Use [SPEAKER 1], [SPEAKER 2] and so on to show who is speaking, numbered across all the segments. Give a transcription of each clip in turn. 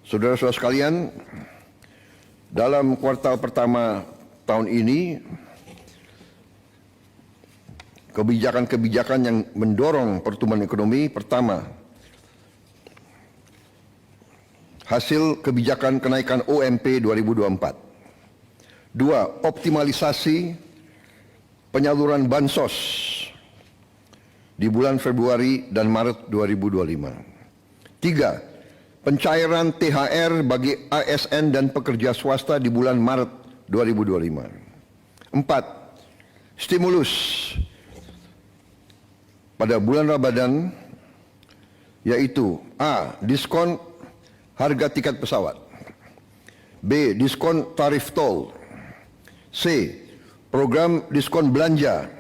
[SPEAKER 1] Saudara-saudara sekalian, dalam kuartal pertama tahun ini, kebijakan-kebijakan yang mendorong pertumbuhan ekonomi, pertama, hasil kebijakan kenaikan UMP 2024. Dua, optimalisasi penyaluran bansos di bulan Februari dan Maret 2025. Tiga, pencairan THR bagi ASN dan pekerja swasta di bulan Maret 2025. Empat, stimulus pada bulan Ramadan, yaitu A. Diskon harga tiket pesawat, B. Diskon tarif tol, C. Program diskon belanja,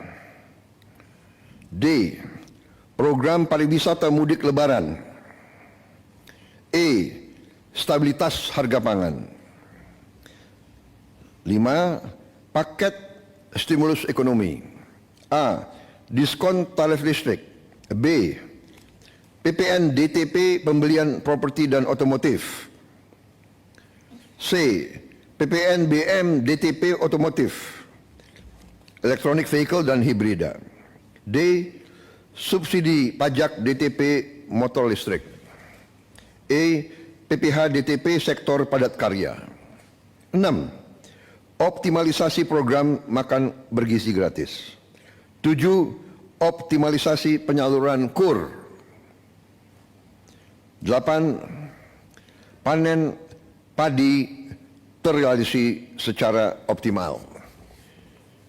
[SPEAKER 1] D. Program pariwisata mudik lebaran, E. Stabilitas harga pangan. 5. Paket stimulus ekonomi. A. Diskon tarif listrik, B. PPN DTP pembelian properti dan otomotif, C. PPN BM DTP otomotif, elektronik vehicle dan hibrida, D. Subsidi pajak DTP motor listrik, E. PPH DTP sektor padat karya. 6. Optimalisasi program makan bergizi gratis. 7. Optimalisasi penyaluran KUR. 8. Panen padi terrealisasi secara optimal.